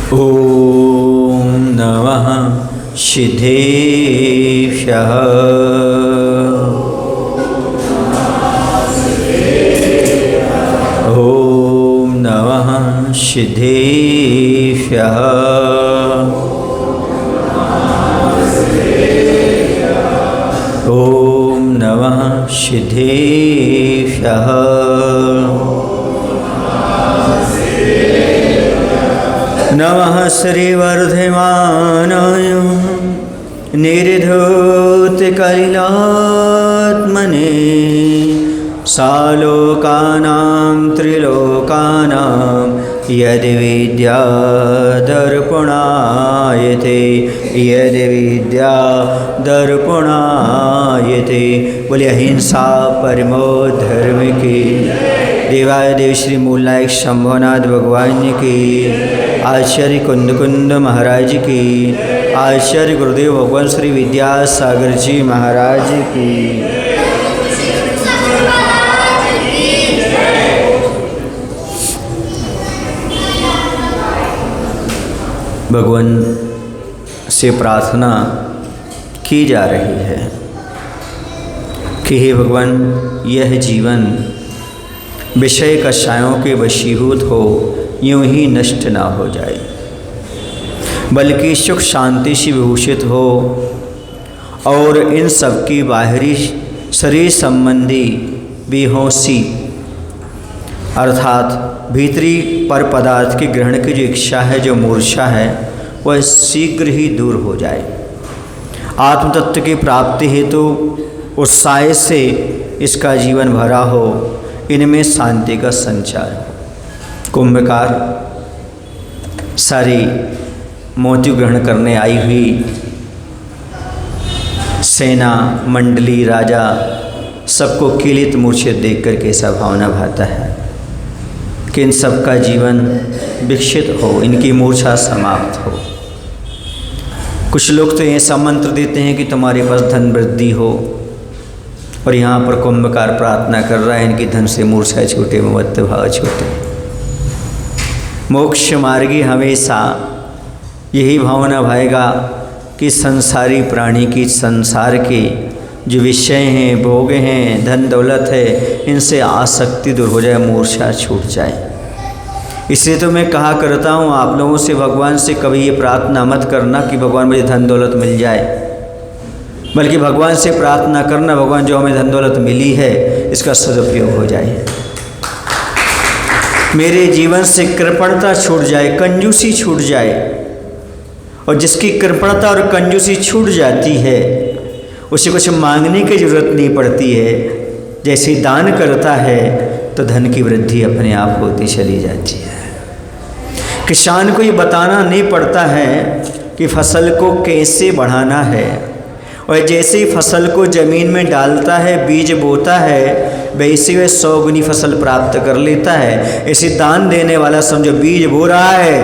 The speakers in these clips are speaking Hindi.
ॐ नमः सिद्धेभ्यः। ॐ नमः सिद्धेभ्यः। ॐ नमः सिद्धेभ्यः। नमः श्रीवर्धमानाय निर्धूतकलिलात्मने सालोकानां त्रिलोकानां यद्विद्या दर्पणायते यद्विद्या दर्पणायते। बोलिए अहिंसा परमो धर्म की। देवादेव श्री मूलनायक शंभुनाथ भगवान की, आचार्य कुंद महाराज की, आचार्य गुरुदेव भगवान श्री विद्यासागर जी महाराज की। भगवान से प्रार्थना की जा रही है कि हे भगवान, यह जीवन विषय कषायों के वशीभूत हो यूं ही नष्ट ना हो जाए, बल्कि सुख शांति से विभूषित हो और इन सब की बाहरी शरीर संबंधी बेहोशी अर्थात भीतरी पर पदार्थ के ग्रहण की जो इच्छा है, जो मूर्छा है, वह शीघ्र ही दूर हो जाए। आत्म तत्व की प्राप्ति हेतु उत्साह से इसका जीवन भरा हो, इनमें शांति का संचार हो। कुंभकार सारी मोती ग्रहण करने आई हुई सेना मंडली राजा सबको किलित मूर्छित देख कर कैसा भावना भाता है कि इन सबका जीवन विकसित हो, इनकी मूर्छा समाप्त हो। कुछ लोग तो ऐसा मंत्र देते हैं कि तुम्हारे पास धन वृद्धि हो, और यहाँ पर कुंभकार प्रार्थना कर रहा है इनकी धन से मूर्छा छूटे, ममत्व भाव छूटे। मोक्ष मार्गी हमेशा यही भावना भाएगा कि संसारी प्राणी की, संसार के जो विषय हैं, भोग हैं, धन दौलत है, इनसे आसक्ति दूर हो जाए, मूर्छा छूट जाए। इसलिए तो मैं कहा करता हूँ आप लोगों से, भगवान से कभी ये प्रार्थना मत करना कि भगवान मुझे धन दौलत मिल जाए, बल्कि भगवान से प्रार्थना करना, भगवान जो हमें धन दौलत मिली है इसका सदुपयोग हो जाए, मेरे जीवन से कृपणता छूट जाए, कंजूसी छूट जाए। और जिसकी कृपणता और कंजूसी छूट जाती है उसे कुछ मांगने की जरूरत नहीं पड़ती है। जैसे दान करता है तो धन की वृद्धि अपने आप होती चली जाती है। किसान को ये बताना नहीं पड़ता है कि फसल को कैसे बढ़ाना है, और जैसे ही फसल को ज़मीन में डालता है, बीज बोता है, वैसे वह 100 गुनी फसल प्राप्त कर लेता है। ऐसे दान देने वाला समझो बीज बो रहा है,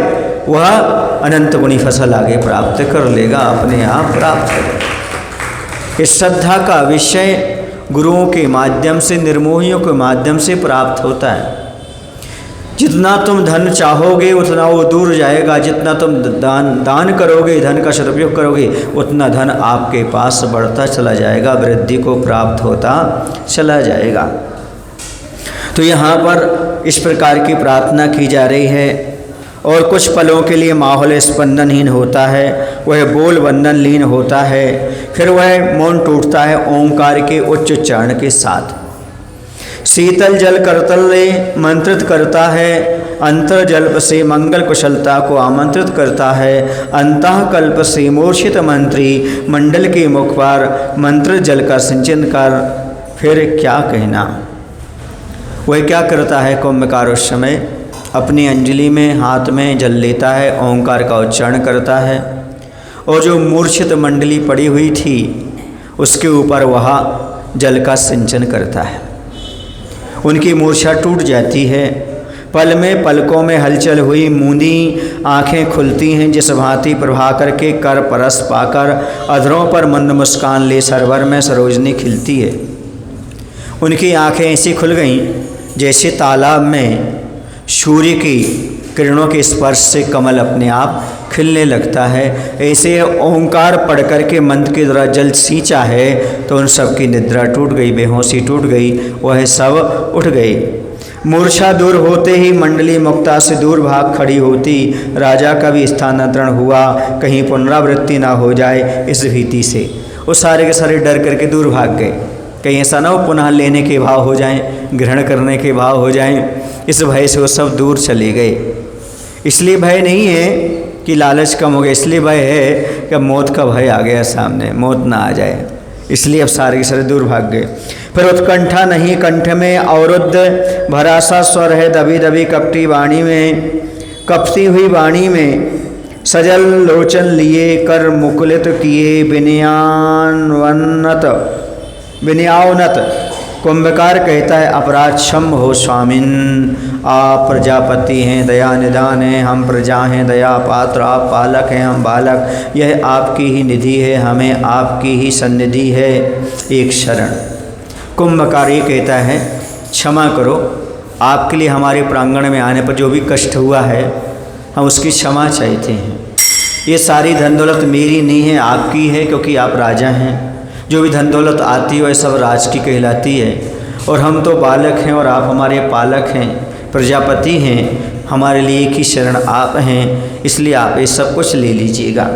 वह अनंत गुनी फसल आगे प्राप्त कर लेगा, अपने आप प्राप्त करेगा। इस श्रद्धा का विषय गुरुओं के माध्यम से, निर्मोहियों के माध्यम से प्राप्त होता है। जितना तुम धन चाहोगे उतना वो दूर जाएगा, जितना तुम दान करोगे, धन का सदुपयोग करोगे, उतना धन आपके पास बढ़ता चला जाएगा, वृद्धि को प्राप्त होता चला जाएगा। तो यहाँ पर इस प्रकार की प्रार्थना की जा रही है। और कुछ पलों के लिए माहौल स्पंदनहीन होता है, वह बोल बंधन लीन होता है, फिर वह मौन टूटता है ओंकार के उच्च उच्चारण के साथ। शीतल जल करतल मंत्रित करता है, अंतर जल्प से मंगल कुशलता को आमंत्रित करता है। अंतः कल्प से मूर्छित मंत्री मंडल के मुख पर मंत्र जल का सिंचन कर, फिर क्या कहना। वह क्या करता है कुंभकार उस समय, अपनी अंजलि में हाथ में जल लेता है, ओंकार का उच्चारण करता है, और जो मूर्छित मंडली पड़ी हुई थी उसके ऊपर वह जल का सिंचन करता है। उनकी मूर्छा टूट जाती है। पल में पलकों में हलचल हुई मूंदी आँखें खुलती हैं, जिस भांति प्रभाकर के कर परस पाकर अधरों पर मंद मुस्कान ले सरवर में सरोजनी खिलती है। उनकी आँखें ऐसी खुल गईं जैसे तालाब में सूर्य की किरणों के स्पर्श से कमल अपने आप खिलने लगता है। ऐसे ओंकार पढ़ कर के मंत्र के द्वारा जल सींचा है तो उन सब की निद्रा टूट गई, बेहोशी टूट गई, वह सब उठ गई। मूर्छा दूर होते ही मंडली मुक्ता से दूर भाग खड़ी होती। राजा का भी स्थानांतरण हुआ, कहीं पुनरावृत्ति ना हो जाए इस भीति से। वो सारे के सारे डर करके दूर भाग गए, कहीं ऐसा ना हो पुनः लेने के भाव हो जाएं, ग्रहण करने के भाव हो जाएं, इस भय से वो सब दूर चले गए। इसलिए भय नहीं है कि लालच कम हो गया, इसलिए भय है कि मौत का भय आ गया सामने, मौत ना आ जाए, इसलिए अब सारे के सारे दूर भाग गए। फिर उत्कंठा नहीं कंठ में अवरुद्ध, भरा सा स्वर है दबी दबी कपटी वाणी में, कपती हुई वाणी में सजल लोचन लिए कर मुकुलित किए विनयावनत। कुंभकार कहता है अपराध क्षम हो स्वामिन, आप प्रजापति हैं दया निदान हैं, हम प्रजा हैं दया पात्र, आप पालक हैं हम बालक, यह आपकी ही निधि है, हमें आपकी ही सन्निधि है एक शरण। कुंभकार ये कहता है क्षमा करो, आपके लिए हमारे प्रांगण में आने पर जो भी कष्ट हुआ है हम उसकी क्षमा चाहते हैं। ये सारी धन दौलत मेरी नहीं है, आपकी है, क्योंकि आप राजा हैं। जो भी धन दौलत आती है वह सब राज की कहलाती है, और हम तो बालक हैं और आप हमारे पालक हैं, प्रजापति हैं, हमारे लिए एक ही शरण आप हैं, इसलिए आप ये सब कुछ ले लीजिएगा।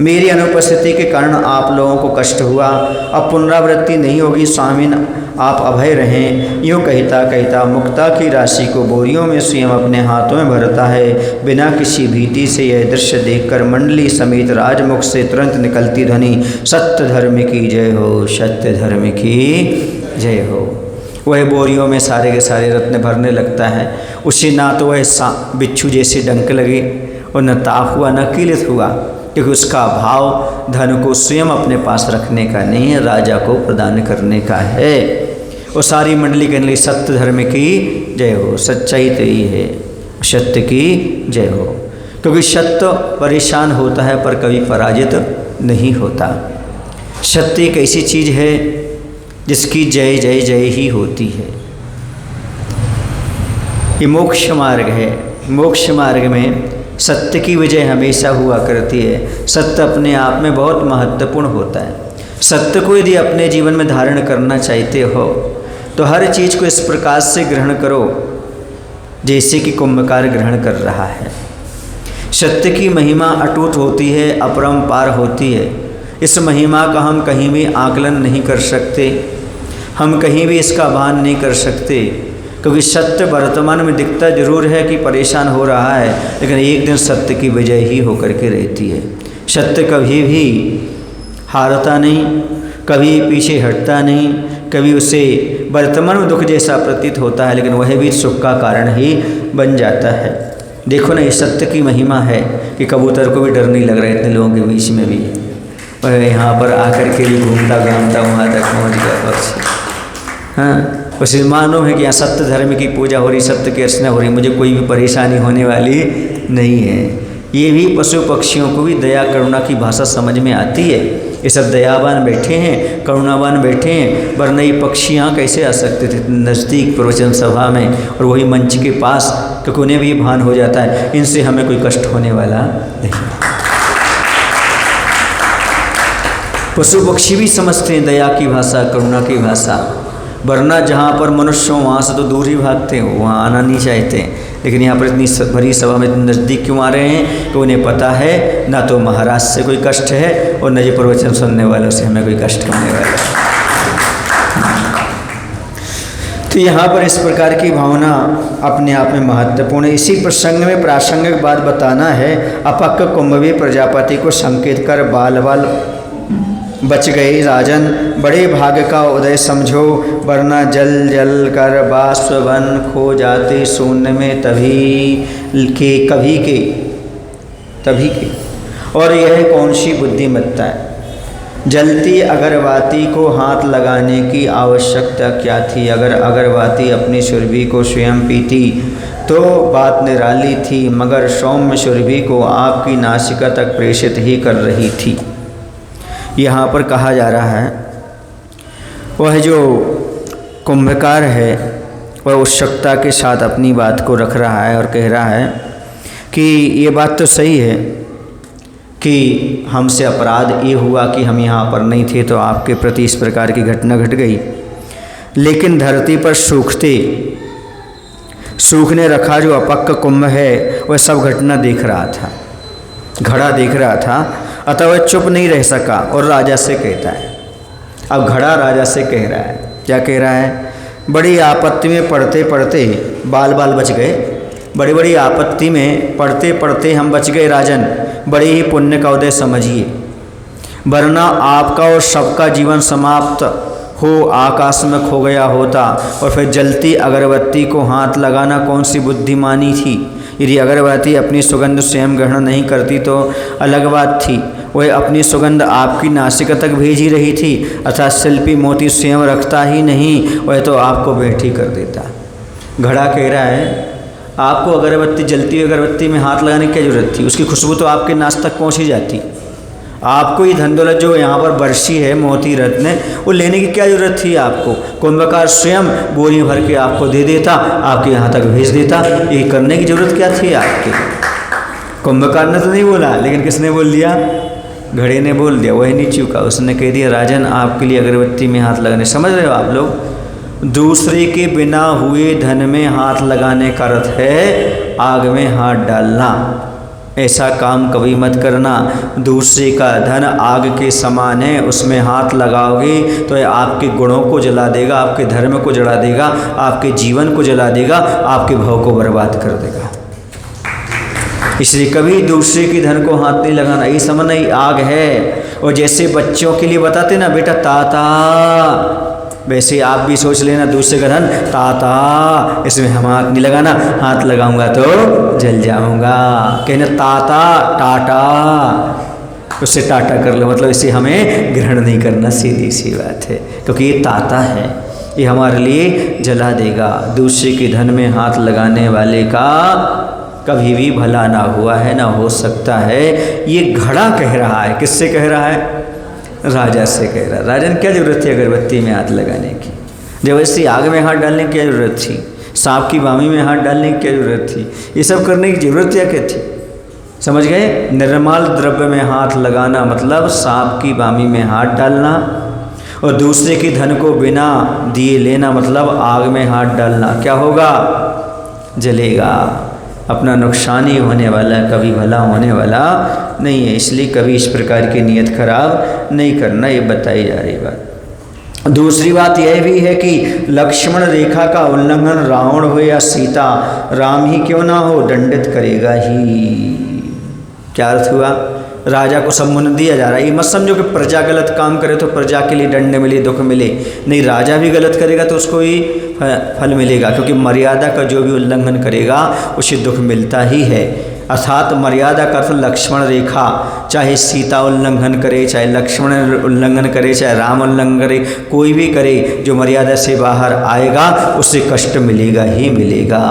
मेरी अनुपस्थिति के कारण आप लोगों को कष्ट हुआ, अब पुनरावृत्ति नहीं होगी, स्वामिन आप अभय रहें। यूँ कहता कहता मुक्ता की राशि को बोरियों में स्वयं अपने हाथों में भरता है। बिना किसी भीति से यह दृश्य देखकर मंडली समेत राजमुख से तुरंत निकलती ध्वनि सत्य धर्म की जय हो, सत्य धर्म की जय हो। वह बोरियों में सारे के सारे रत्न भरने लगता है। उसे ना तो वह बिच्छू जैसे डंक लगे और न ताप हुआ न कीलित हुआ, क्योंकि उसका भाव धन को स्वयं अपने पास रखने का नहीं है, राजा को प्रदान करने का है। वो सारी मंडली कहने लगी सत्य धर्म की जय हो, सच्चाई तो ही है, सत्य की जय हो। क्योंकि सत्य परेशान होता है पर कभी पराजित नहीं होता। सत्य एक ऐसी चीज़ है जिसकी जय जय जय ही होती है। ये मोक्ष मार्ग है, मोक्ष मार्ग में सत्य की विजय हमेशा हुआ करती है। सत्य अपने आप में बहुत महत्वपूर्ण होता है। सत्य को यदि अपने जीवन में धारण करना चाहते हो तो हर चीज़ को इस प्रकार से ग्रहण करो जैसे कि कुंभकार ग्रहण कर रहा है। सत्य की महिमा अटूट होती है, अपरंपार होती है। इस महिमा का हम कहीं भी आकलन नहीं कर सकते, हम कहीं भी इसका भान नहीं कर सकते, क्योंकि सत्य वर्तमान में दिखता जरूर है कि परेशान हो रहा है, लेकिन एक दिन सत्य की विजय ही होकर के रहती है। सत्य कभी भी हारता नहीं, कभी पीछे हटता नहीं, कभी उसे वर्तमान में दुख जैसा प्रतीत होता है लेकिन वह भी सुख का कारण ही बन जाता है। देखो ना, ये सत्य की महिमा है कि कबूतर को भी डर नहीं लग रहा है इतने लोगों के बीच में भी, वह यहाँ पर आकर के भी घूमता घामता वहाँ तक पहुँच गया पक्षी। हाँ, उसे मालूम है कि यहाँ सत्य धर्म की पूजा हो रही, सत्य की अर्चना हो रही, मुझे कोई भी परेशानी होने वाली नहीं है। ये भी पशु पक्षियों को भी दया करुणा की भाषा समझ में आती है। ये सब दयावान बैठे हैं, करुणावान बैठे हैं, वरना ये पक्षियाँ कैसे आ सकते थे नज़दीक प्रवचन सभा में और वही मंच के पास, क्योंकि उन्हें भी भान हो जाता है इनसे हमें कोई कष्ट होने वाला नहीं। पशु पक्षी भी समझते हैं दया की भाषा, करुणा की भाषा, वरना जहाँ पर मनुष्य हो वहाँ से तो दूर ही भागते हैं, वहाँ आना नहीं चाहते। लेकिन यहाँ पर इतनी भरी सभा में इतने नज़दीक क्यों आ रहे हैं कि उन्हें पता है ना तो महाराज से कोई कष्ट है और न जो प्रवचन सुनने वालों से हमें कोई कष्ट होने वाला है। तो यहाँ पर इस प्रकार की भावना अपने आप में महत्वपूर्ण है। इसी प्रसंग में प्रासंगिक बात बताना है। अपक्व कुंभवी प्रजापति को संकेत कर बाल बाल बच गए राजन, बड़े भाग्य का उदय समझो, वरना जल जल कर बाष्प बन खो जाते शून्य में तभी के। और यह कौन सी बुद्धिमत्ता है? जलती अगरबत्ती को हाथ लगाने की आवश्यकता क्या थी? अगर अगरबत्ती अपनी सुरभि को स्वयं पीती तो बात निराली थी, मगर सौम्य सुरभि को आपकी नासिका तक प्रेषित ही कर रही थी। यहाँ पर कहा जा रहा है वह जो कुंभकार है वह उत्सुकता के साथ अपनी बात को रख रहा है और कह रहा है कि ये बात तो सही है कि हमसे अपराध ये हुआ कि हम यहाँ पर नहीं थे तो आपके प्रति इस प्रकार की घटना घट गई, लेकिन धरती पर सूखने रखा जो अपक्व कुंभ है वह सब घटना देख रहा था, घड़ा देख रहा था, अतः वह चुप नहीं रह सका और राजा से कहता है। अब घड़ा राजा से कह रहा है, क्या कह रहा है? बड़ी आपत्ति में पढ़ते पढ़ते बाल बच गए, बड़ी आपत्ति में पढ़ते पढ़ते हम बच गए राजन, बड़े ही पुण्य का उदय समझिए, वरना आपका और सबका जीवन समाप्त हो आकाश में खो गया होता। और फिर जलती अगरबत्ती को हाथ लगाना कौन सी बुद्धिमानी थी? यदि अगरबत्ती अपनी सुगंध स्वयं ग्रहण नहीं करती तो अलग बात थी, वह अपनी सुगंध आपकी नासिका तक भेज ही रही थी, अर्थात शिल्पी मोती स्वयं रखता ही नहीं, वह तो आपको भेंट कर देता। घड़ा कह रहा है आपको अगरबत्ती, जलती हुई अगरबत्ती में हाथ लगाने की क्या जरूरत थी? उसकी खुशबू तो आपके नाक तक पहुँच ही जाती। आपको ये धन दौलत जो यहाँ पर बरसी है मोती रत्न, वो लेने की क्या ज़रूरत थी आपको? कुंभकार स्वयं बोरी भर के आपको दे देता, आपके यहाँ तक भेज देता, ये करने की ज़रूरत क्या थी आपकी? कुंभकार ने तो नहीं बोला, लेकिन किसने बोल दिया? घड़े ने बोल दिया। वही नहीं चूका, उसने कह दिया राजन आपके लिए अगरबत्ती में हाथ लगाने, समझ रहे हो आप लोग? दूसरे के बिना हुए धन में हाथ लगाने का अर्थ है आग में हाथ डालना। ऐसा काम कभी मत करना। दूसरे का धन आग के समान है, उसमें हाथ लगाओगे तो ये आपके गुणों को जला देगा, आपके धर्म को जला देगा, आपके जीवन को जला देगा, आपके भाव को बर्बाद कर देगा। इसलिए कभी दूसरे के धन को हाथ नहीं लगाना। ये समझना ही आग है। और जैसे बच्चों के लिए बताते ना बेटा ताता, वैसे आप भी सोच लेना दूसरे का धन ताता, इसमें हम हाथ नहीं लगाना, हाथ लगाऊंगा तो जल जाऊंगा। कहना ताता टाटा, उससे टाटा कर लो, मतलब इसे हमें ग्रहण नहीं करना, सीधी सी बात है, क्योंकि ये ताता है, ये हमारे लिए जला देगा। दूसरे के धन में हाथ लगाने वाले का कभी भी भला ना हुआ है, ना हो सकता है। ये घड़ा कह रहा है। किससे कह रहा है? राजा से कह रहा है। राजन क्या जरूरत थी अगरबत्ती में हाथ लगाने की? जब ऐसी आग में हाथ डालने की क्या जरूरत थी? सांप की बामी में हाथ डालने की क्या जरूरत थी? ये सब करने की जरूरत क्या थी? समझ गए? निर्मल द्रव्य में हाथ लगाना मतलब सांप की बामी में हाथ डालना, और दूसरे के धन को बिना दिए लेना मतलब आग में हाथ डालना। क्या होगा? जलेगा, अपना नुकसान ही होने वाला, कभी भला होने वाला नहीं है। इसलिए कभी इस प्रकार की नीयत खराब नहीं करना, ये बताई जा रही बात। दूसरी बात यह भी है कि लक्ष्मण रेखा का उल्लंघन रावण हो या सीता, राम ही क्यों ना हो, दंडित करेगा ही। क्या अर्थ हुआ? राजा को संबंध दिया जा रहा है। ये मत समझो कि प्रजा गलत काम करे तो प्रजा के लिए दंड मिले, दुख मिले, नहीं, राजा भी गलत करेगा तो उसको ही फल मिलेगा, क्योंकि मर्यादा का जो भी उल्लंघन करेगा उसे दुख मिलता ही है। अर्थात मर्यादा का अर्थ लक्ष्मण रेखा, चाहे सीता उल्लंघन करे, चाहे लक्ष्मण उल्लंघन करे, चाहे राम उल्लंघन करे, कोई भी करे, जो मर्यादा से बाहर आएगा उसे कष्ट मिलेगा ही मिलेगा।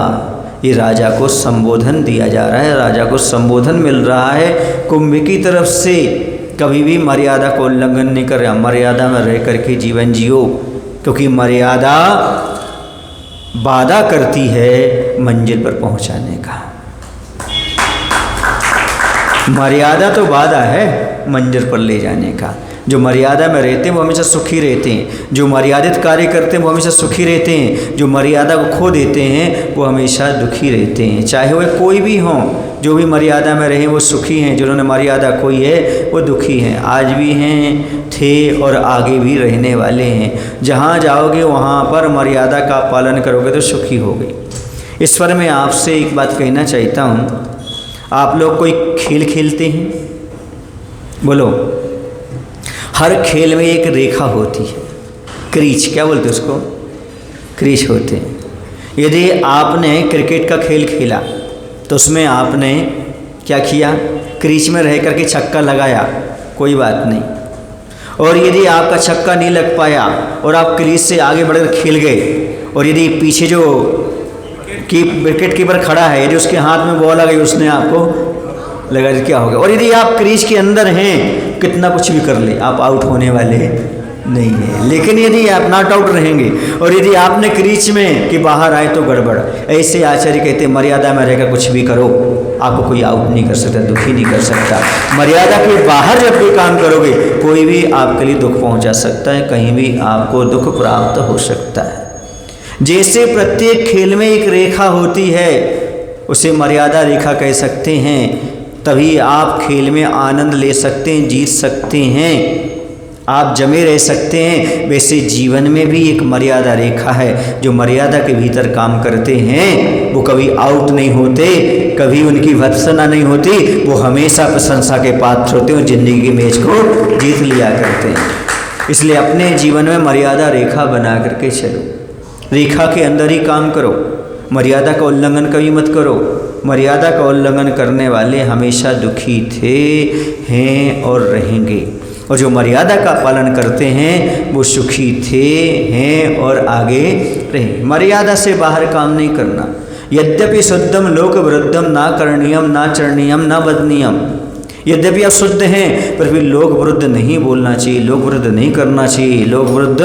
ये राजा को संबोधन दिया जा रहा है, राजा को संबोधन मिल रहा है कुंभ की तरफ से। कभी भी मर्यादा को उल्लंघन नहीं कर रहा, मर्यादा में रह करके जीवन जियो, क्योंकि मर्यादा वादा करती है मंजिल पर पहुंचाने का। मर्यादा तो वादा है मंजिल पर ले जाने का। जो मर्यादा में रहते हैं वो हमेशा सुखी रहते हैं, जो मर्यादित कार्य करते हैं वो हमेशा सुखी रहते हैं, जो मर्यादा को खो देते हैं वो हमेशा दुखी रहते हैं। चाहे वह कोई भी हों, जो भी मर्यादा में रहे वो सुखी हैं, जिन्होंने मर्यादा खोई है वो दुखी हैं, आज भी हैं, थे और आगे भी रहने वाले हैं। जहाँ जाओगे वहाँ पर मर्यादा का पालन करोगे तो सुखी होगे। इस पर मैं आपसे एक बात कहना चाहता हूँ। आप लोग कोई खेल खेलते हैं? बोलो। हर खेल में एक रेखा होती है, क्रीज, क्या बोलते हैं उसको? क्रीज होते हैं। यदि आपने क्रिकेट का खेल खेला तो उसमें आपने क्या किया? क्रीज में रह करके छक्का लगाया, कोई बात नहीं। और यदि आपका छक्का नहीं लग पाया और आप क्रीज से आगे बढ़कर खेल गए, और यदि पीछे जो विकेट कीपर खड़ा है, यदि उसके हाथ में बॉल आ गई, उसने आपको लगा, क्या हो गया? और यदि आप क्रीज के अंदर हैं, कितना कुछ भी कर ले, आप आउट होने वाले नहीं है। लेकिन यदि आप नॉट आउट रहेंगे और यदि आपने क्रीज में के बाहर आए तो गड़बड़। ऐसे आचार्य कहते हैं मर्यादा में रहकर कुछ भी करो, आपको कोई आउट नहीं कर सकता, दुखी नहीं कर सकता। मर्यादा के बाहर जब भी काम करोगे कोई भी आपके लिए दुख पहुंचा सकता है, कहीं भी आपको दुख प्राप्त हो सकता है। जैसे प्रत्येक खेल में एक रेखा होती है, उसे मर्यादा रेखा कह सकते हैं, तभी आप खेल में आनंद ले सकते हैं, जीत सकते हैं, आप जमे रह सकते हैं। वैसे जीवन में भी एक मर्यादा रेखा है, जो मर्यादा के भीतर काम करते हैं वो कभी आउट नहीं होते, कभी उनकी भत्सना नहीं होती, वो हमेशा प्रशंसा के पात्र होते हैं और जिंदगी के मैच को जीत लिया करते हैं। इसलिए अपने जीवन में मर्यादा रेखा बना करके चलो, रेखा के अंदर ही काम करो, मर्यादा का उल्लंघन कभी मत करो। मर्यादा का उल्लंघन करने वाले हमेशा दुखी थे, हैं और रहेंगे, और जो मर्यादा का पालन करते हैं वो सुखी थे, हैं और आगे रहेंगे। मर्यादा से बाहर काम नहीं करना। यद्यपि शुद्धम लोक वृद्धम ना करणीयम ना चरणीयम ना वदनीयम। यद्यपि आप शुद्ध हैं पर फिर लोक वृद्ध नहीं बोलना चाहिए, लोक वृद्ध नहीं करना चाहिए, लोक वृद्ध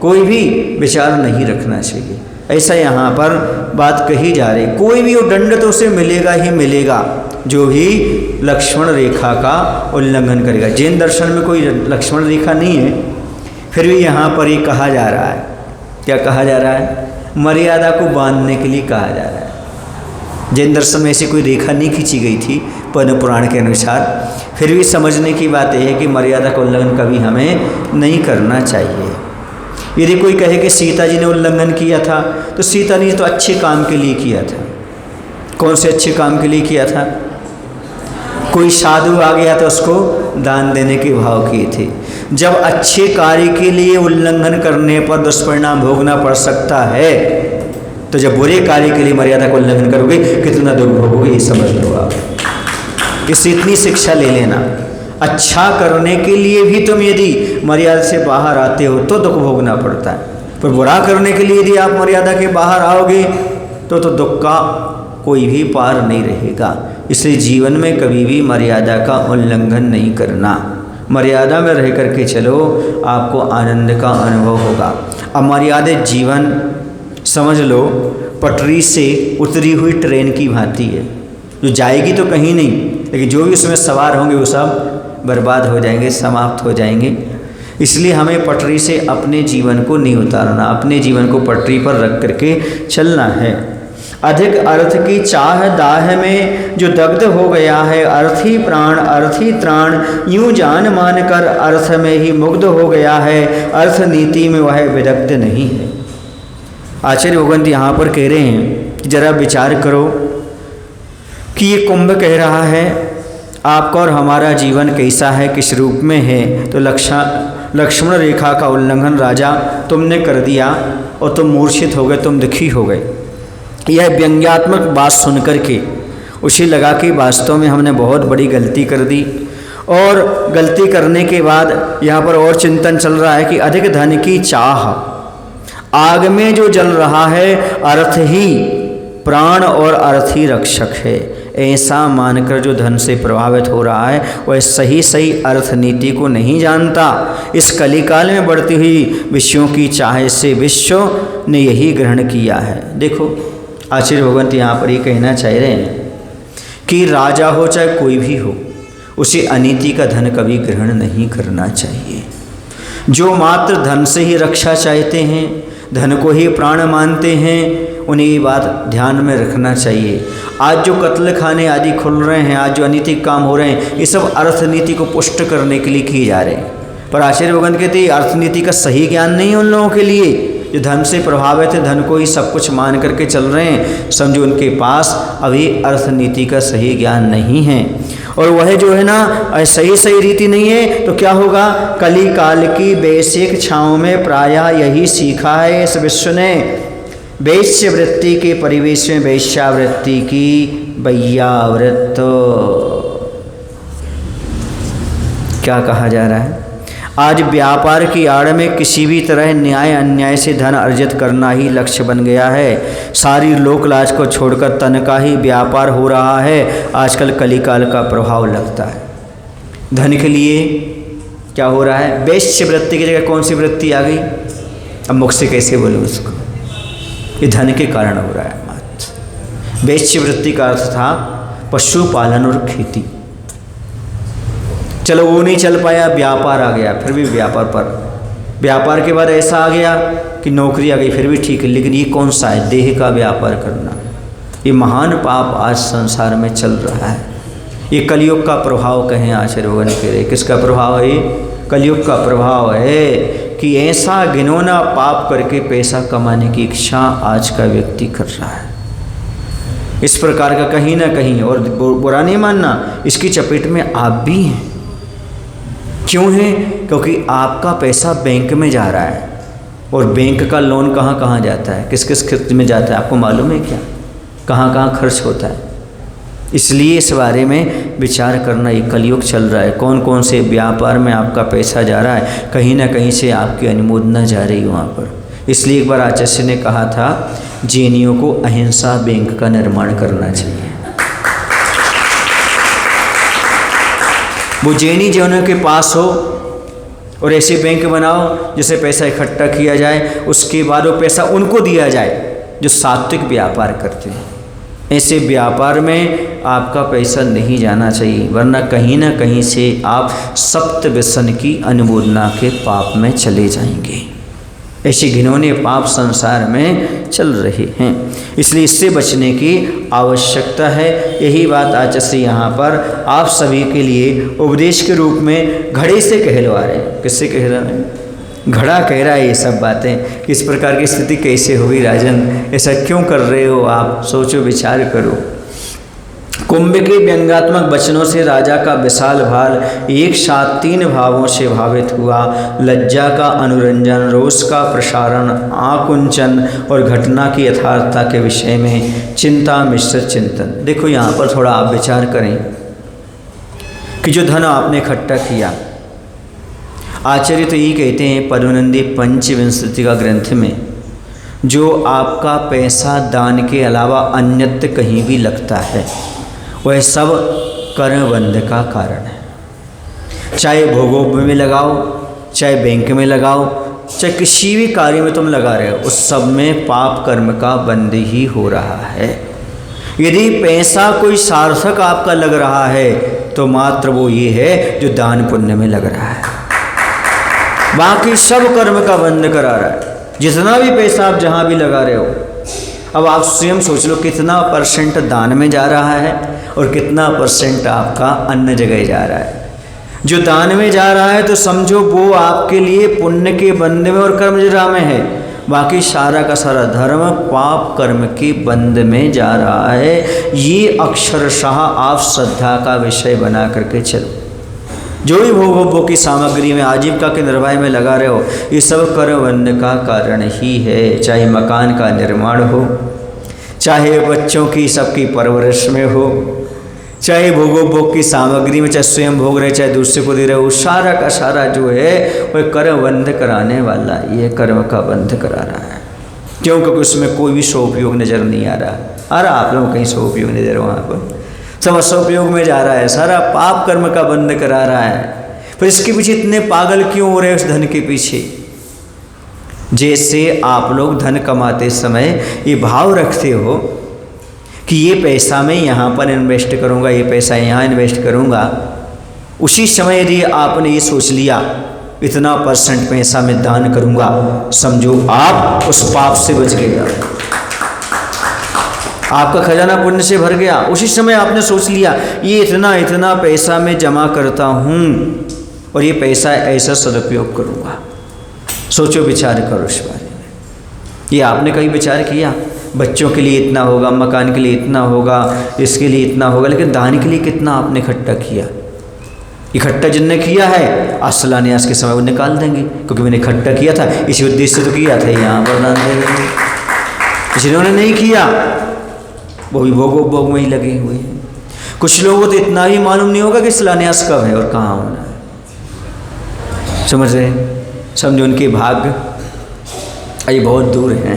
कोई भी विचार नहीं रखना चाहिए। ऐसा यहाँ पर बात कही जा रही। कोई भी वो दंड तो उसे मिलेगा ही मिलेगा जो भी लक्ष्मण रेखा का उल्लंघन करेगा। जैन दर्शन में कोई लक्ष्मण रेखा नहीं है, फिर भी यहाँ पर ये कहा जा रहा है, क्या कहा जा रहा है? मर्यादा को बांधने के लिए कहा जा रहा है। जैन दर्शन में ऐसी कोई रेखा नहीं खींची गई थी पद्म पुराण के अनुसार, फिर भी समझने की बात यह है कि मर्यादा का उल्लंघन कभी हमें नहीं करना चाहिए। यदि कोई कहे कि सीता जी ने उल्लंघन किया था, तो सीता ने तो अच्छे काम के लिए किया था। कौन से अच्छे काम के लिए किया था? कोई साधु आ गया तो उसको दान देने के भाव किए थे। जब अच्छे कार्य के लिए उल्लंघन करने पर दुष्परिणाम भोगना पड़ सकता है, तो जब बुरे कार्य के लिए मर्यादा का उल्लंघन करोगे कितना दुख भोगोगे, ये समझ लो आप। इससे इतनी शिक्षा ले लेना, अच्छा करने के लिए भी तुम यदि मर्यादा से बाहर आते हो तो दुख भोगना पड़ता है, पर बुरा करने के लिए यदि आप मर्यादा के बाहर आओगे तो दुख का कोई भी पार नहीं रहेगा। इसलिए जीवन में कभी भी मर्यादा का उल्लंघन नहीं करना, मर्यादा में रह करके चलो, आपको आनंद का अनुभव होगा। अब मर्यादित जीवन समझ लो पटरी से उतरी हुई ट्रेन की भांति है, जो जाएगी तो कहीं नहीं, लेकिन जो भी उसमें सवार होंगे वो सब बर्बाद हो जाएंगे, समाप्त हो जाएंगे। इसलिए हमें पटरी से अपने जीवन को नहीं उतारना, अपने जीवन को पटरी पर रख करके चलना है। अधिक अर्थ की चाह दाह में जो दग्ध हो गया है, अर्थी प्राण अर्थी त्राण यूं जान मान कर अर्थ में ही मुग्ध हो गया है, अर्थ नीति में वह विदग्ध नहीं है। आचार्य भगवंत यहाँ पर कह रहे हैं कि जरा विचार करो कि ये कुंभ कह रहा है आपका और हमारा जीवन कैसा है, किस रूप में है। तो लक्ष्मण रेखा का उल्लंघन राजा तुमने कर दिया और तुम मूर्छित हो गए, तुम दुखी हो गए। यह व्यंग्यात्मक बात सुनकर के उसे लगा कि वास्तव में हमने बहुत बड़ी गलती कर दी, और गलती करने के बाद यहाँ पर और चिंतन चल रहा है कि अधिक धन की चाह, आग में जो जल रहा है अर्थ ही प्राण और अर्थ ही रक्षक है, ऐसा मानकर जो धन से प्रभावित हो रहा है वह सही सही अर्थ नीति को नहीं जानता। इस कलिकाल में बढ़ती हुई विषयों की चाह से विश्व ने यही ग्रहण किया है। देखो आचार्य भगवंत यहाँ पर ये कहना चाह रहे हैं कि राजा हो चाहे कोई भी हो, उसे अनीति का धन कभी ग्रहण नहीं करना चाहिए। जो मात्र धन से ही रक्षा चाहते हैं, धन को ही प्राण मानते हैं, उन्हें ये बात ध्यान में रखना चाहिए। आज जो कत्ल खाने आदि खुल रहे हैं, आज जो अनैतिक काम हो रहे हैं, ये सब अर्थनीति को पुष्ट करने के लिए किए जा रहे हैं। पर आचार्य भगवंत कहते हैं अर्थनीति का सही ज्ञान नहीं है उन लोगों के लिए जो धन से प्रभावित है, धन को ही सब कुछ मान करके चल रहे हैं। समझो उनके पास अभी अर्थनीति का सही ज्ञान नहीं है, और वह जो है ना सही सही रीति नहीं है, तो क्या होगा? कली काल की बेसिक छाँव में प्रायः यही सीखा है इस विश्व ने। वैश्य वृत्ति के परिवेश में वैश्यावृत्ति की वैयावृत्त। क्या कहा जा रहा है? आज व्यापार की आड़ में किसी भी तरह न्याय अन्याय से धन अर्जित करना ही लक्ष्य बन गया है। सारी लोक लाज को छोड़कर तन का ही व्यापार हो रहा है। आजकल कलिकाल का प्रभाव लगता है। धन के लिए क्या हो रहा है? वैश्य वृत्ति की जगह कौन सी वृत्ति आ गई? अब मुख से कैसे बोलूं उसको? ये धन के कारण हो रहा है। मात्र वैश्य वृत्ति का अर्थ था पशुपालन और खेती। चलो वो नहीं चल पाया, व्यापार आ गया, फिर भी व्यापार के बाद ऐसा आ गया कि नौकरी आ गई, फिर भी ठीक है, लेकिन ये कौन सा है? देह का व्यापार करना। ये महान पाप आज संसार में चल रहा है। ये कलयुग का प्रभाव कहें आचार्य भगवान कह रहे। किसका प्रभाव है? कलयुग का प्रभाव है कि ऐसा घिनौना पाप करके पैसा कमाने की इच्छा आज का व्यक्ति कर रहा है। इस प्रकार का कहीं ना कहीं, और बुरा नहीं मानना, इसकी चपेट में आप भी हैं। क्यों है? क्योंकि आपका पैसा बैंक में जा रहा है, और बैंक का लोन कहाँ कहाँ जाता है, किस किस क्षेत्र में जाता है, आपको मालूम है क्या? कहाँ कहाँ खर्च होता है। इसलिए इस बारे में विचार करना। ये कलयुग चल रहा है, कौन कौन से व्यापार में आपका पैसा जा रहा है, कहीं ना कहीं से आपकी अनुमोदना जा रही है वहाँ पर। इसलिए एक बार आचार्य ने कहा था, जैनियों को अहिंसा बैंक का निर्माण करना चाहिए। वो जैनी जैनों के पास हो और ऐसे बैंक बनाओ जिससे पैसा इकट्ठा किया जाए, उसके बाद वो पैसा उनको दिया जाए जो सात्विक व्यापार करते हैं। ऐसे व्यापार में आपका पैसा नहीं जाना चाहिए, वरना कहीं ना कहीं से आप सप्त व्यसन की अनुमोदना के पाप में चले जाएंगे। ऐसे घिनौने पाप संसार में चल रहे हैं, इसलिए इससे बचने की आवश्यकता है। यही बात आचार्य यहाँ पर आप सभी के लिए उपदेश के रूप में घड़े से कहलवा रहे हैं। किससे कह रहे हैं? घड़ा कह रहा है ये सब बातें। किस प्रकार की स्थिति कैसे होगी राजन, ऐसा क्यों कर रहे हो आप? सोचो, विचार करो। कुंभ के व्यंग्यात्मक वचनों से राजा का विशाल भाल एक साथ तीन भावों से भावित हुआ। लज्जा का अनुरंजन, रोष का प्रसारण, आकुंचन और घटना की यथार्थता के विषय में चिंता मिश्रित चिंतन। देखो यहाँ पर थोड़ा आप विचार करें कि जो धन आपने इकट्ठा किया, आचार्य तो ये कहते हैं पदोनंदी पंचविंशति का ग्रंथ में, जो आपका पैसा दान के अलावा अन्यत्र कहीं भी लगता है वह सब कर्मबंध का कारण है। चाहे भोगोप में लगाओ, चाहे बैंक में लगाओ, चाहे किसी भी कार्य में तुम लगा रहे हो, उस सब में पाप कर्म का बंध ही हो रहा है। यदि पैसा कोई सार्थक आपका लग रहा है तो मात्र वो ये है जो दान पुण्य में लग रहा है, बाकी सब कर्म का बंध करा रहा है। जितना भी पैसा आप जहाँ भी लगा रहे हो, अब आप स्वयं सोच लो कितना परसेंट दान में जा रहा है और कितना परसेंट आपका अन्य जगह जा रहा है। जो दान में जा रहा है तो समझो वो आपके लिए पुण्य के बंध में और कर्म जरा में है, बाकी सारा का सारा धर्म पाप कर्म के बंध में जा रहा है। ये अक्षरशः आप श्रद्धा का विषय बना करके चलो। जो भी भोगों की सामग्री में आजीविका के निर्वाह में लगा रहे हो, ये सब कर्मबंध का कारण ही है। चाहे मकान का निर्माण हो, चाहे बच्चों की सबकी परवरिश में हो, चाहे भोग की सामग्री में, चाहे स्वयं भोग रहे चाहे दूसरे को दे रहे हो, सारा का सारा जो है वह कर्मबंध कराने वाला, ये कर्म का बंध करा रहा है। क्यों? क्योंकि उसमें कोई भी स्वउपयोग नज़र नहीं आ रहा। अरे आप लोगों कहीं स्वउपयोग नज़र, वहाँ पर सब स्वउपयोग में जा रहा है, सारा पाप कर्म का बंध करा रहा है। फिर इसके पीछे इतने पागल क्यों हो रहे हैं उस धन के पीछे? जैसे आप लोग धन कमाते समय ये भाव रखते हो कि ये पैसा मैं यहाँ पर इन्वेस्ट करूँगा, ये पैसा यहाँ इन्वेस्ट करूँगा, उसी समय यदि आपने ये सोच लिया इतना परसेंट पैसा मैं दान करूँगा, समझो आप उस पाप से बच गए, आपका खजाना पुण्य से भर गया। उसी समय आपने सोच लिया ये इतना पैसा मैं जमा करता हूँ और ये पैसा ऐसा सदुपयोग करूँगा। सोचो, विचार करो इस बारे में। ये आपने कहीं विचार किया? बच्चों के लिए इतना होगा, मकान के लिए इतना होगा, इसके लिए इतना होगा, लेकिन दान के लिए कितना आपने इकट्ठा किया? इकट्ठा जिनने किया है असला न्यास के समय वो निकाल देंगे, क्योंकि मैंने इकट्ठा किया था, इसी उद्देश्य से तो किया था, यहाँ पर दान दे देंगे। जिन्होंने नहीं किया वो भी भोग में ही लगे हुए हैं। कुछ लोगों को तो इतना भी मालूम नहीं होगा कि शिलान्यास कब है और कहाँ होना है। समझ रहे? समझो उनके भाग्य अभी बहुत दूर हैं,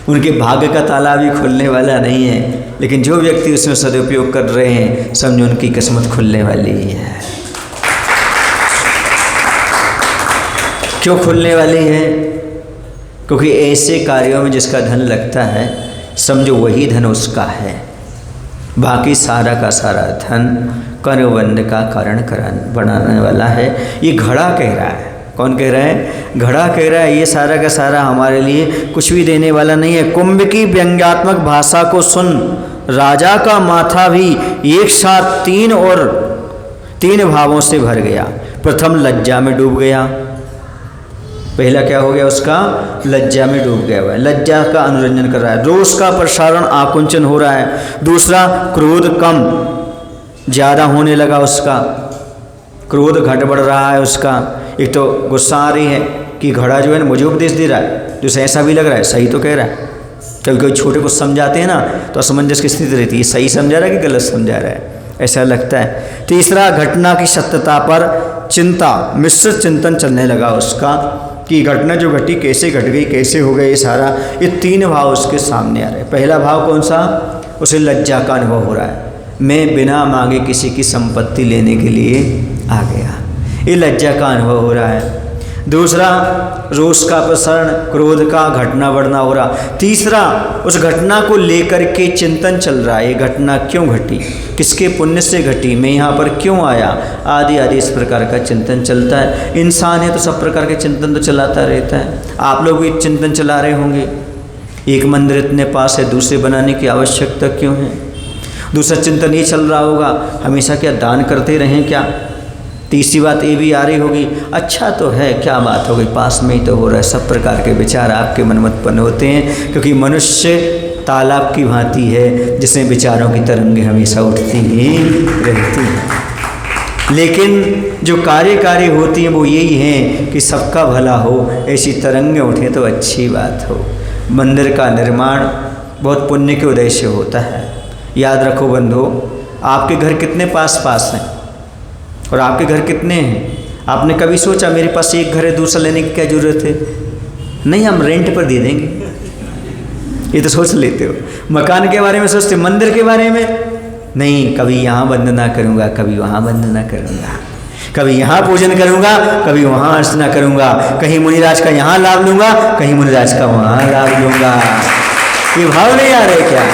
उनके भाग्य का ताला भी खुलने वाला नहीं है, लेकिन जो व्यक्ति उसमें सदुपयोग कर रहे हैं समझो उनकी किस्मत खुलने वाली ही है। क्यों खुलने वाली है? क्योंकि ऐसे कार्यों में जिसका धन लगता है समझो वही धन उसका है, बाकी सारा का सारा धन कर्मबंध का कारण बनाने वाला है। ये घड़ा कह रहा है। कौन कह रहा है? घड़ा कह रहा है। ये सारा का सारा हमारे लिए कुछ भी देने वाला नहीं है। कुंभ की व्यंग्यात्मक भाषा को सुन राजा का माथा भी एक साथ तीन भावों से भर गया। प्रथम लज्जा में डूब गया। पहला क्या हो गया उसका? लज्जा में डूब गया हुआ है, लज्जा का अनुरंजन कर रहा है। रोष का प्रसारण आकुंचन हो रहा है। दूसरा, क्रोध कम ज़्यादा होने लगा उसका, क्रोध घट बढ़ रहा है उसका। एक तो गुस्सा आ रही है कि घड़ा जो है ना मुझे उपदेश दे रहा है, तो ऐसा भी लग रहा है सही तो कह रहा है। कभी कभी छोटे को समझाते हैं ना तो असमंजस की स्थिति रहती है, सही समझा रहा है कि गलत समझा रहा है, ऐसा लगता है। तीसरा, घटना की सत्यता पर चिंता, मिश्रित चिंतन चलने लगा उसका कि घटना जो घटी कैसे घट गई, कैसे हो गया ये सारा। ये तीन भाव उसके सामने आ रहे हैं। पहला भाव कौन सा? उसे लज्जा का अनुभव हो रहा है, मैं बिना मांगे किसी की संपत्ति लेने के लिए आ गया, ये लज्जा का अनुभव हो रहा है। दूसरा, रोष का प्रसारण, क्रोध का घटना बढ़ना हो रहा। तीसरा, उस घटना को लेकर के चिंतन चल रहा है, ये घटना क्यों घटी, किसके पुण्य से घटी, मैं यहाँ पर क्यों आया, आदि आदि इस प्रकार का चिंतन चलता है। इंसान है तो सब प्रकार के चिंतन तो चलाता रहता है। आप लोग भी चिंतन चला रहे होंगे, एक मंदिर इतने पास है, दूसरे बनाने की आवश्यकता क्यों है। दूसरा चिंतन ये चल रहा होगा, हमेशा क्या दान करते रहें क्या। तीसरी बात ये भी आ रही होगी, अच्छा तो है, क्या बात हो गई, पास में ही तो हो रहा है। सब प्रकार के विचार आपके मन में उत्पन्न होते हैं, क्योंकि मनुष्य तालाब की भांति है जिसमें विचारों की तरंगें हमेशा उठती ही रहती हैं। लेकिन जो कार्यकारी होती हैं वो यही हैं कि सबका भला हो, ऐसी तरंगें उठें तो अच्छी बात हो। मंदिर का निर्माण बहुत पुण्य के उदय से होता है। याद रखो बंधु, आपके घर कितने पास पास हैं और आपके घर कितने हैं? आपने कभी सोचा मेरे पास एक घर है, दूसरा लेने की क्या ज़रूरत है? नहीं, हम रेंट पर दे देंगे, ये तो सोच लेते हो। मकान के बारे में सोचते, मंदिर के बारे में नहीं, कभी यहाँ वंदना करूँगा, कभी वहाँ वंदना करूँगा, कभी यहाँ पूजन करूँगा, कभी वहाँ अर्चना करूँगा, कहीं मुनिराज का यहाँ लाभ लूँगा, कहीं मुनिराज का वहाँ लाभ लूँगा। ये भाव नहीं आ रहे क्या?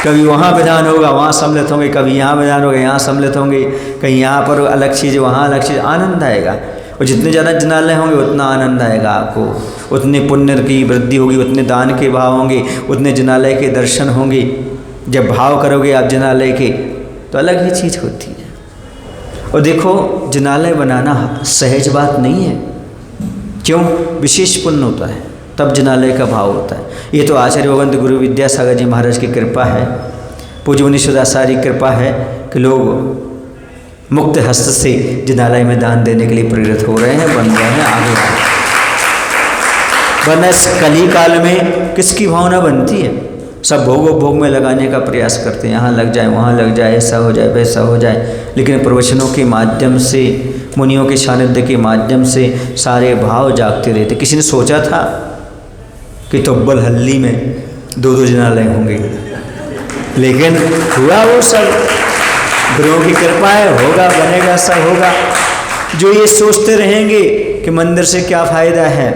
कभी वहाँ विधान होगा, वहाँ सम्मिलित होंगे, कभी यहाँ विधान होगा, यहाँ सम्मिलित होंगे, कहीं यहाँ पर अलग चीज़, वहाँ अलग चीज़। आनंद आएगा, और जितने ज़्यादा जनालय होंगे उतना आनंद आएगा आपको, उतने पुण्य की वृद्धि होगी, उतने दान के भाव होंगे, उतने जनालय के दर्शन होंगे। जब भाव करोगे आप जनालय के तो अलग ही चीज़ होती है। और देखो, जनालय बनाना सहज बात नहीं है, क्यों? विशेष पुण्य होता है, तब जनालय का भाव होता है। ये तो आचार्य भगवंत गुरु विद्यासागर जी महाराज की कृपा है, पूज्य मुनि सुदासारी कृपा है कि लोग मुक्त हस्त से जनालय में दान देने के लिए प्रेरित हो रहे हैं, बन रहे हैं, आगे बढ़। वरना इस कली काल में किसकी भावना बनती है? सब भोग में लगाने का प्रयास करते हैं, यहाँ लग जाए, वहाँ लग जाए, ऐसा हो जाए, वैसा हो जाए। लेकिन प्रवचनों के माध्यम से, मुनियों के सानिध्य के माध्यम से सारे भाव जागते रहते। किसी ने सोचा था कि तोब्बल हल्ली में 2-2 जनालय होंगे, लेकिन हुआ वो सब गुरुओं की कृपा है, होगा, बनेगा, सब होगा। जो ये सोचते रहेंगे कि मंदिर से क्या फ़ायदा है,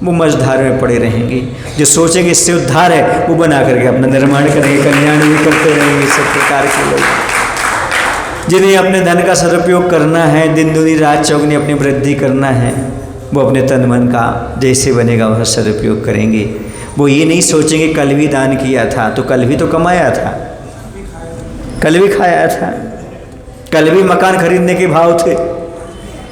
वो मझधार में पड़े रहेंगे। जो सोचेंगे इससे उद्धार है, वो बना करके अपना निर्माण करेंगे, कल्याण भी करते रहेंगे। सब प्रकार के लोग जिन्हें अपने धन का सदुपयोग करना है, दिन दुनी रात चौगनी अपनी वृद्धि करना है, वो अपने तन मन का जैसे बनेगा वह सदुपयोग करेंगे। वो ये नहीं सोचेंगे कल भी दान किया था तो कल भी तो कमाया था, कल भी खाया था, कल भी मकान खरीदने के भाव थे,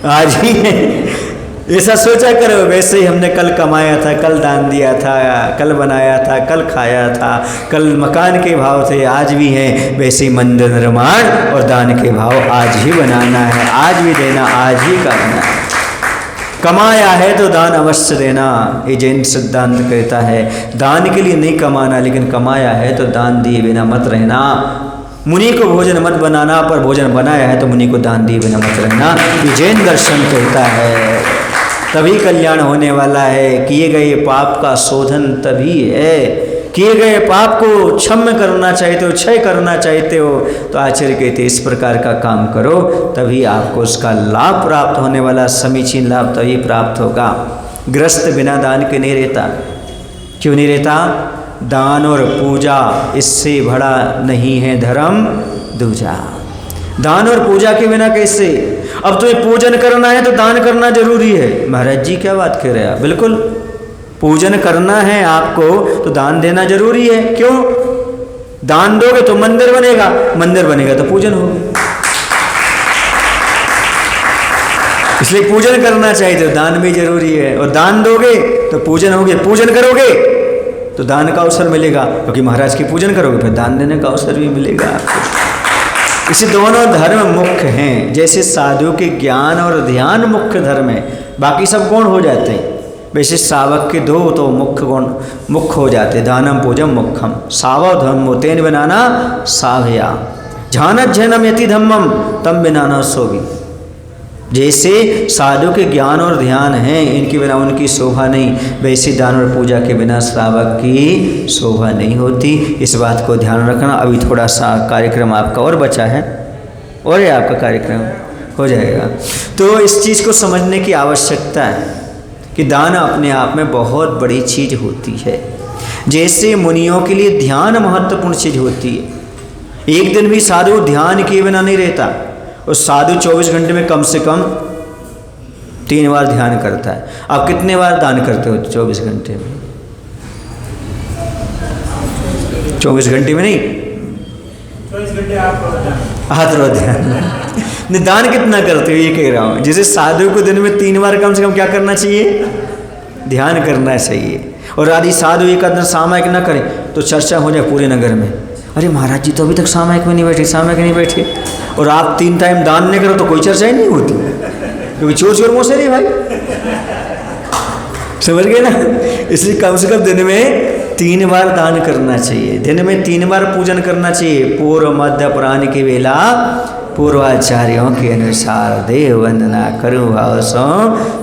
आज ही है। ऐसा सोचा करो, वैसे ही हमने कल कमाया था, कल दान दिया था, कल बनाया था, कल खाया था, कल मकान के भाव थे, आज भी हैं। वैसे ही मंदिर निर्माण और दान के भाव आज ही बनाना है, आज भी देना, आज ही करना है। कमाया है तो दान अवश्य देना, ये जैन सिद्धांत कहता है। दान के लिए नहीं कमाना, लेकिन कमाया है तो दान दिए बिना मत रहना। मुनि को भोजन मत बनाना, पर भोजन बनाया है तो मुनि को दान दिए बिना मत रहना, ये जैन दर्शन कहता है। तभी कल्याण होने वाला है। किए गए पाप का शोधन तभी है। किए गए पाप को क्षम्य करना चाहते हो, क्षय करना चाहते हो, तो आचार्य कहते इस प्रकार का काम करो, तभी आपको उसका लाभ प्राप्त होने वाला, समीचीन लाभ तभी प्राप्त होगा। ग्रस्त बिना दान के नहीं रहता। क्यों नहीं रहता? दान और पूजा इससे बड़ा नहीं है धर्म दूजा। दान और पूजा के बिना कैसे? अब तुम्हें पूजन करना है तो दान करना जरूरी है। महाराज जी क्या बात कह रहे हैं? बिल्कुल, पूजन करना है आपको तो दान देना जरूरी है। क्यों? दान दोगे तो मंदिर बनेगा, मंदिर बनेगा तो पूजन होगी। इसलिए पूजन करना चाहिए तो दान भी जरूरी है, और दान दोगे तो पूजन होगे, पूजन करोगे तो दान का अवसर मिलेगा, क्योंकि महाराज की पूजन करोगे फिर दान देने का अवसर भी मिलेगा आपको। इसे दोनों धर्म मुख्य हैं। जैसे साधु के ज्ञान और ध्यान मुख्य धर्म है, बाकी सब गौण हो जाते हैं, वैसे सावक के दो तो मुख्य गुण मुख्य हो जाते। दानम पूजम मुख्यम सावव धम्मो तेन बनाना साभया झानत झनम यति धम्मम तम बिनाना सोभी। जैसे साधु के ज्ञान और ध्यान हैं, इनके बिना उनकी शोभा नहीं, वैसे दान और पूजा के बिना श्रावक की शोभा नहीं होती। इस बात को ध्यान रखना। अभी थोड़ा सा कार्यक्रम आपका और बचा है, और ये आपका कार्यक्रम हो जाएगा। तो इस चीज़ को समझने की आवश्यकता है कि दान अपने आप में बहुत बड़ी चीज़ होती है। जैसे मुनियों के लिए ध्यान महत्वपूर्ण चीज़ होती है। एक दिन भी साधु ध्यान किए बिना नहीं रहता। और साधु 24 घंटे में कम से कम 3 बार ध्यान करता है। आप कितने बार दान करते हो 24 घंटे में? 24 घंटे में नहीं, 24 घंटे आप हाथ रो ध्यान दान कितना करते हो ये कह रहा हूँ। जैसे साधु को दिन में 3 बार कम से कम क्या करना चाहिए? ध्यान करना चाहिए। और यदि साधु एक आध सामायिक न करे तो चर्चा हो जाए पूरे नगर में, अरे महाराज जी तो अभी तक सामायिक में नहीं बैठे, सामायिक नहीं बैठे। और आप 3 टाइम दान नहीं करो तो कोई चर्चा ही नहीं होती, क्योंकि चोर चोर मुँह से नहीं भाई, समझ गए ना। इसलिए कम से कम दिन में 3 बार दान करना चाहिए, दिन में 3 बार पूजन करना चाहिए। पूर्व मध्य पुराण की वेला पूर्वाचार्यों के अनुसार देव वंदना करूँ भाव सो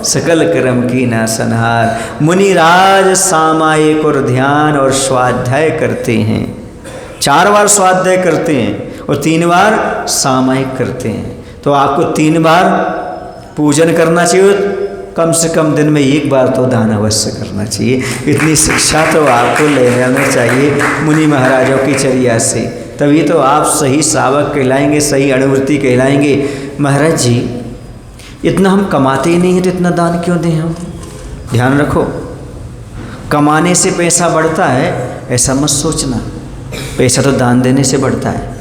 सकल कर्म की ना संहार। मुनिराज सामायिक और ध्यान और स्वाध्याय करते हैं। 4 बार स्वाध्याय करते हैं और 3 बार सामायिक करते हैं। तो आपको 3 बार पूजन करना चाहिए, कम से कम दिन में 1 बार तो दान अवश्य करना चाहिए। इतनी शिक्षा तो आपको ले लेना चाहिए मुनि महाराजों की चर्या से, तभी तो आप सही श्रावक कहलाएंगे, सही अनुवृत्ति कहलाएंगे। महाराज जी इतना हम कमाते ही नहीं हैं तो इतना दान क्यों दें हम? ध्यान रखो, कमाने से पैसा बढ़ता है ऐसा मत सोचना, पैसा तो दान देने से बढ़ता है।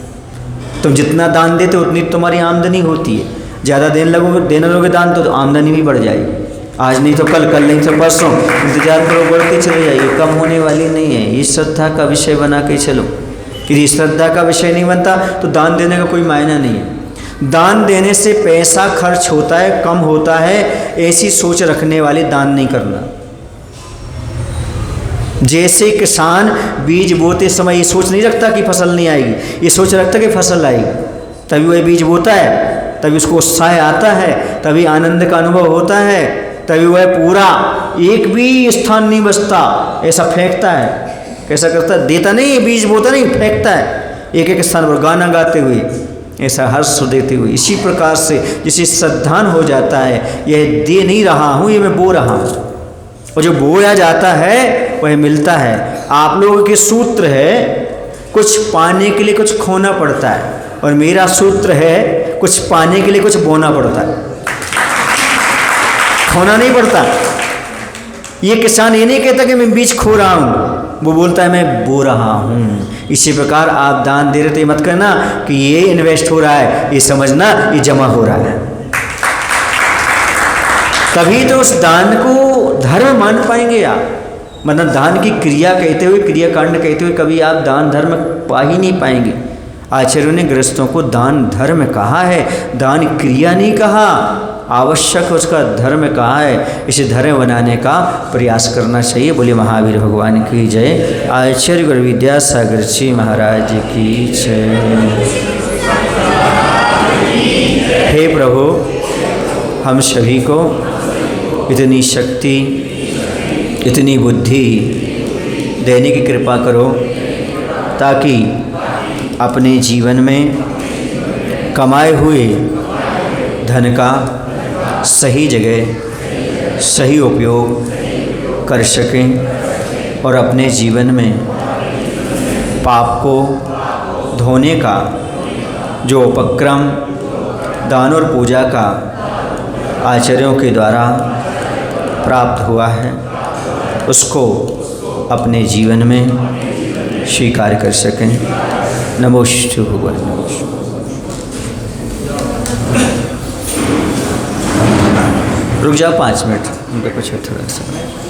तुम जितना दान देते उतनी तुम्हारी आमदनी होती है। ज़्यादा देने लोगे दान तो आमदनी भी बढ़ जाएगी। आज नहीं तो कल, कल नहीं तो परसों, इंतजार करो, बढ़ती चले जाइए, कम होने वाली नहीं है। ये श्रद्धा का विषय बना के चलो। यदि श्रद्धा का विषय नहीं बनता तो दान देने का कोई मायना नहीं है। दान देने से पैसा खर्च होता है, कम होता है, ऐसी सोच रखने वाले दान नहीं करना। जैसे किसान बीज बोते समय ये सोच नहीं रखता कि फसल नहीं आएगी, ये सोच रखता कि फसल आएगी, तभी वह बीज बोता है, तभी उसको उत्साह आता है, तभी आनंद का अनुभव होता है, तभी वह पूरा एक भी स्थान नहीं बचता, ऐसा फेंकता है। कैसा करता है? देता नहीं, बीज बोता नहीं, फेंकता है एक एक स्थान पर गाना गाते हुए, ऐसा हर्ष देते हुए। इसी प्रकार से जिसे श्रद्धान हो जाता है, यह दे नहीं रहा हूँ, ये मैं बो रहा हूँ, और जो बोया जाता है वह मिलता है। आप लोगों के सूत्र है कुछ पाने के लिए कुछ खोना पड़ता है, और मेरा सूत्र है कुछ पाने के लिए कुछ बोना पड़ता है, खोना नहीं पड़ता। ये किसान ये नहीं कहता कि मैं बीज खो रहा हूँ, वो बोलता है मैं बो रहा हूँ। इसी प्रकार आप दान दे रहे तो ये मत करना कि ये इन्वेस्ट हो रहा है, ये समझना ये जमा हो रहा है। तभी तो उस दान को धर्म मान पाएंगे आप। मतलब दान की क्रिया कहते हुए, क्रिया कांड कहते हुए कभी आप दान धर्म पा ही नहीं पाएंगे। आचार्यों ने गृहस्थों को दान धर्म कहा है, दान क्रिया नहीं कहा। आवश्यक उसका धर्म कहा है, इसे धर्म बनाने का प्रयास करना चाहिए। बोले महावीर भगवान की जय। आचार्य गुरु विद्यासागर जी महाराज की जय। हे प्रभु, हम सभी को इतनी शक्ति, इतनी बुद्धि देने की कृपा करो ताकि अपने जीवन में कमाए हुए धन का सही जगह सही उपयोग कर सकें और अपने जीवन में पाप को धोने का जो उपक्रम दान और पूजा का आचार्यों के द्वारा प्राप्त हुआ है उसको अपने जीवन में स्वीकार कर सकें। नमोस्तु भगवान। रुक जाओ 5 मिनट, उनका कुछ है थोड़ा सा।